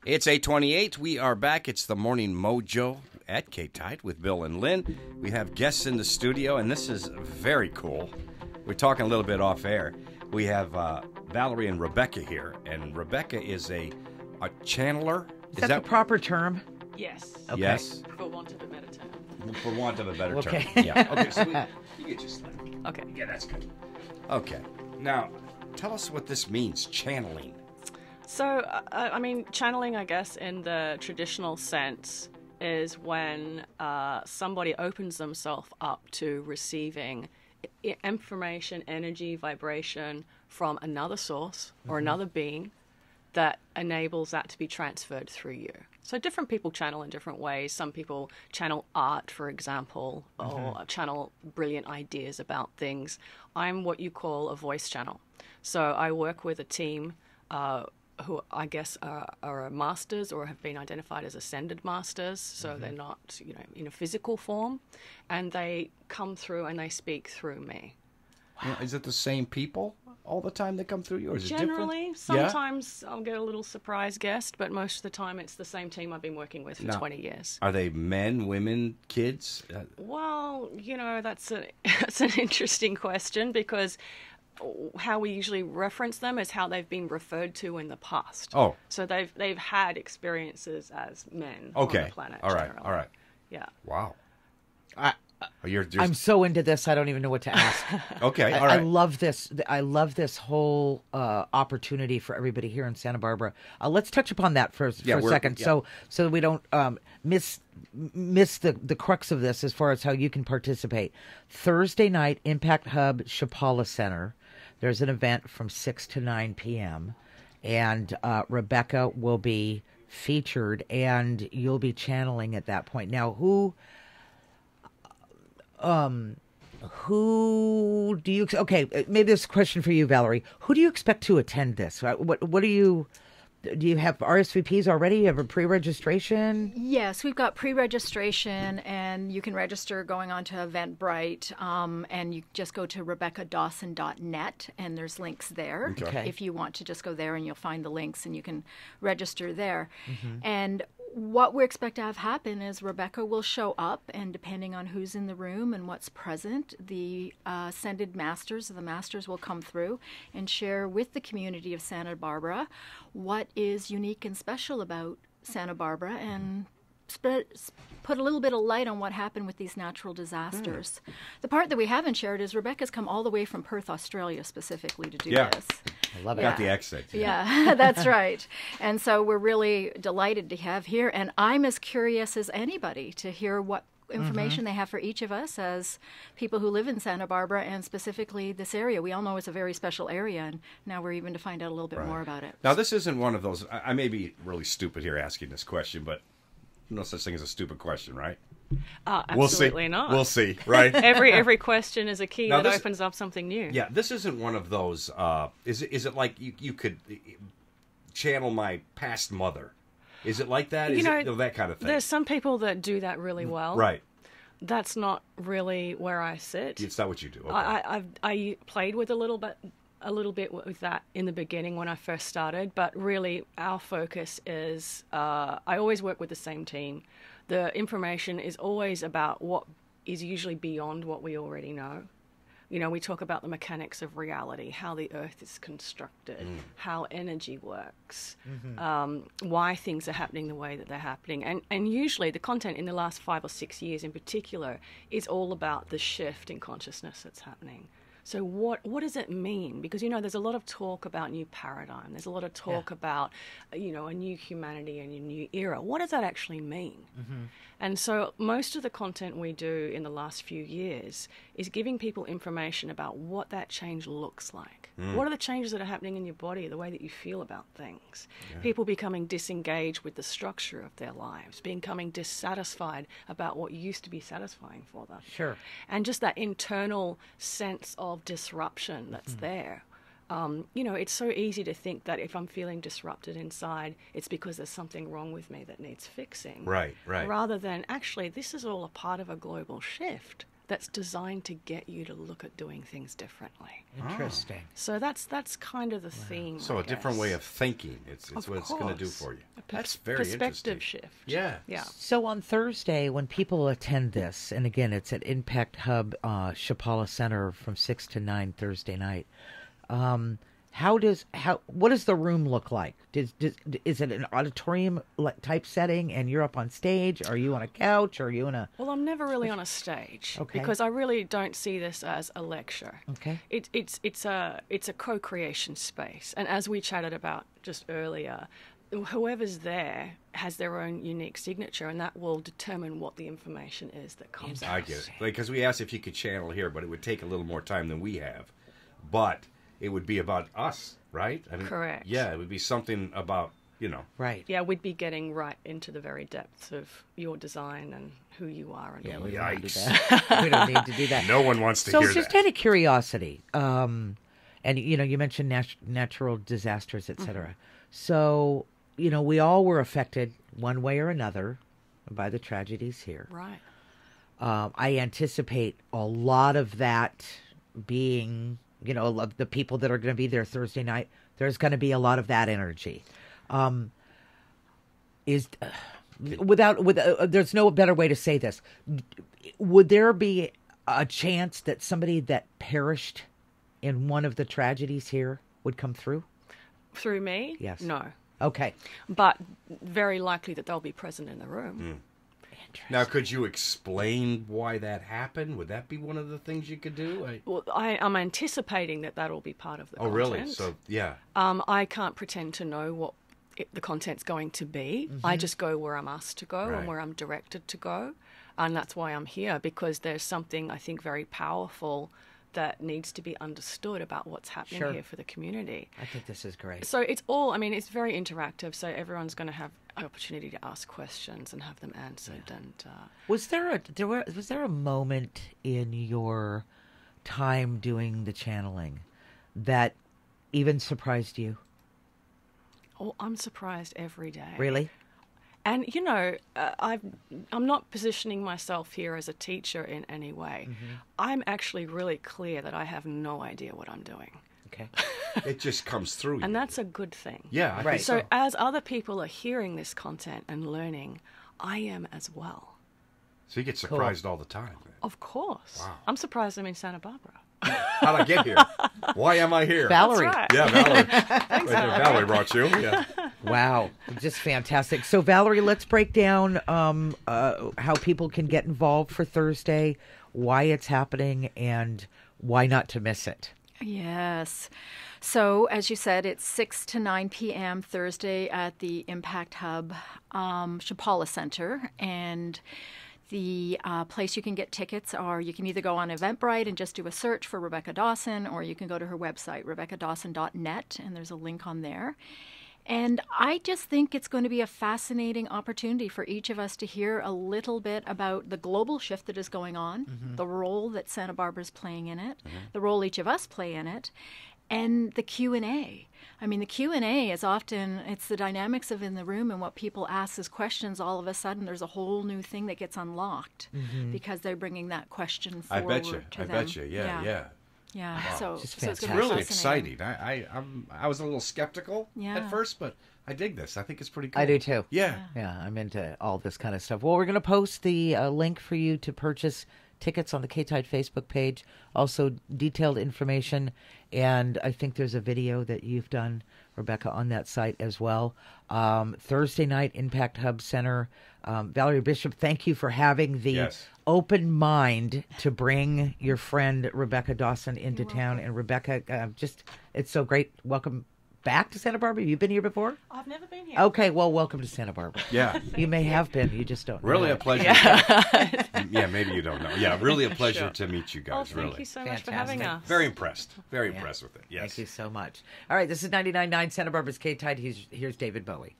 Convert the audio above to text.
It's 8:28. We are back. It's the Morning Mojo at KTYD with Bill and Lynn. We have guests in the studio, and this is very cool. We're talking a little bit off air. We have Valerie and Rebecca here, and Rebecca is a channeler. Is that the proper term? Yes. Okay. Yes. For want of a better term. For want of a better Okay. term. Yeah. Okay, so you get your slip. Okay. Yeah, that's good. Okay. Now, tell us what this means, channeling. So, I mean, channeling, I guess, in the traditional sense, is when somebody opens themselves up to receiving information, energy, vibration from another source or another being that enables that to be transferred through you. So different people channel in different ways. Some people channel art, for example, or channel brilliant ideas about things. I'm what you call a voice channel. So I work with a team who I guess are masters or have been identified as ascended masters. So they're not, in a physical form, and they come through and they speak through me. Wow. Is it the same people all the time that come through you, or is it Generally, different? sometimes I'll get a little surprise guest, but most of the time it's the same team I've been working with for 20 years. Are they men, women, kids? Well, that's an interesting question, because how we usually reference them is how they've been referred to in the past. Oh. So they've had experiences as men Okay. on the planet. All right. generally. All right. Yeah. Wow. You're I'm so into this, I don't even know what to ask. okay. All right. I love this. I love this whole opportunity for everybody here in Santa Barbara. Let's touch upon that for a second, so we don't miss the crux of this as far as how you can participate. Thursday night, Impact Hub Chapala Center. There's an event from 6 to 9 p.m. and Rebecca will be featured, and you'll be channeling at that point. Now, who do you? Okay, maybe this is a question for you, Valerie. Who do you expect to attend this? What do you have RSVPs already? You have a pre-registration? Yes, we've got pre-registration, and you can register going on to Eventbrite, and you just go to RebeccaDawson.net, and there's links there. Okay. If you want to just go there, and you'll find the links, and you can register there. And what we expect to have happen is Rebecca will show up, and depending on who's in the room and what's present, the ascended masters, the masters will come through and share with the community of Santa Barbara what is unique and special about Santa Barbara, and put a little bit of light on what happened with these natural disasters. The part that we haven't shared is Rebecca's come all the way from Perth, Australia, specifically to do this. I love it. Got the accent. Yeah, that's right. And so we're really delighted to have here. And I'm as curious as anybody to hear what information they have for each of us as people who live in Santa Barbara, and specifically this area. We all know it's a very special area, and now we're even to find out a little bit more about it. Now, this isn't one of those, I may be really stupid here asking this question, but no such thing as a stupid question, right? Absolutely not. We'll see, right? Every question is a key that opens up something new. Yeah, this isn't one of those, is it like you could channel my past mother? Is it like that? That kind of thing? There's some people that do that really well. Right. That's not really where I sit. It's not what you do. Okay. I played with a little bit with that in the beginning when I first started, but really our focus is, I always work with the same team. The information is always about what is usually beyond what we already know. We talk about the mechanics of reality, how the earth is constructed, how energy works, why things are happening the way that they're happening. And usually the content in the last 5 or 6 years in particular is all about the shift in consciousness that's happening. So what does it mean? Because, there's a lot of talk about new paradigm. There's a lot of talk about, a new humanity and a new era. What does that actually mean? And so most of the content we do in the last few years is giving people information about what that change looks like. What are the changes that are happening in your body, the way that you feel about things? Yeah. People becoming disengaged with the structure of their lives, becoming dissatisfied about what used to be satisfying for them. Sure. And just that internal sense of disruption that's there. It's so easy to think that if I'm feeling disrupted inside, it's because there's something wrong with me that needs fixing. Right. Rather than, actually, this is all a part of a global shift that's designed to get you to look at doing things differently. Interesting. So that's kind of the theme. So a different way of thinking. It's what it's going to do for you. That's very perspective interesting. shift. Yeah. Yeah. So on Thursday, when people attend this, and again, it's at Impact Hub, Chapala Center from 6 to 9 Thursday night. What does the room look like? Is it an auditorium type setting, and you're up on stage? Are you on a couch? Are you in a? Well, I'm never really on a stage because I really don't see this as a lecture. Okay. It's a co-creation space, and as we chatted about just earlier, whoever's there has their own unique signature, and that will determine what the information is that comes out. I get it. Because we asked if you could channel here, but it would take a little more time than we have. But it would be about us, right? I mean, correct. Yeah, it would be something about, Right. Yeah, we'd be getting right into the very depths of your design and who you are. And all We that. don't need that. We don't need to do that. No one wants to hear that. So just out of curiosity, and you mentioned natural disasters, etc. So we all were affected one way or another by the tragedies here. Right. I anticipate a lot of that being, the people that are going to be there Thursday night. There's going to be a lot of that energy. There's no better way to say this. Would there be a chance that somebody that perished in one of the tragedies here would come through? Through me? Yes. No. Okay. But very likely that they'll be present in the room. Now, could you explain why that happened? Would that be one of the things you could do? Well, I'm anticipating that that'll be part of the content. Oh, really? So, yeah. I can't pretend to know what the content's going to be. I just go where I'm asked to go and where I'm directed to go. And that's why I'm here, because there's something, I think, very powerful that needs to be understood about what's happening here for the community. I think this is great. So it's very interactive, so everyone's going to have an opportunity to ask questions and have them answered. Yeah. And was there a moment in your time doing the channeling that even surprised you? Oh, I'm surprised every day. Really? And, I'm not positioning myself here as a teacher in any way. I'm actually really clear that I have no idea what I'm doing. Okay. It just comes through you. And that's a good thing. Yeah, I think So as other people are hearing this content and learning, I am as well. So you get surprised all the time. Man. Of course. Wow. I'm surprised I'm in Santa Barbara. How'd I get here? Why am I here? Valerie. That's right. Yeah, Valerie. Thanks, Valerie brought you. Yeah. Wow, just fantastic. So, Valerie, let's break down how people can get involved for Thursday, why it's happening, and why not to miss it. Yes. So, as you said, it's 6 to 9 p.m. Thursday at the Impact Hub Chapala Center. And the place you can get tickets are, you can either go on Eventbrite and just do a search for Rebecca Dawson, or you can go to her website, RebeccaDawson.net, and there's a link on there. And I just think it's going to be a fascinating opportunity for each of us to hear a little bit about the global shift that is going on, the role that Santa Barbara is playing in it, the role each of us play in it, and the Q&A. I mean, the Q&A is often, it's the dynamics of in the room and what people ask as questions. All of a sudden, there's a whole new thing that gets unlocked because they're bringing that question forward to them. I bet you. Yeah. Yeah, Wow. so It's it's gonna be really fascinating. exciting. I was a little skeptical at first, but I dig this. I think it's pretty cool. I do too. Yeah. Yeah, I'm into all this kind of stuff. Well, we're going to post the link for you to purchase tickets on the KTYD Facebook page, also detailed information, and I think there's a video that you've done, Rebecca, on that site as well. Thursday night, Impact Hub Center. Valerie Bishop, thank you for having the open mind to bring your friend Rebecca Dawson into town. And Rebecca, it's so great. Welcome back to Santa Barbara. You've been here before? I've never been here. Okay, well, welcome to Santa Barbara. Yeah. You may have been. You just don't know. Really a pleasure. Yeah, maybe you don't know. Yeah, really a pleasure to meet you guys. Thank you so much for having us. Very impressed. Very impressed with it. Yes. Thank you so much. All right, this is 99.9 Santa Barbara's KTYD. Here's David Bowie.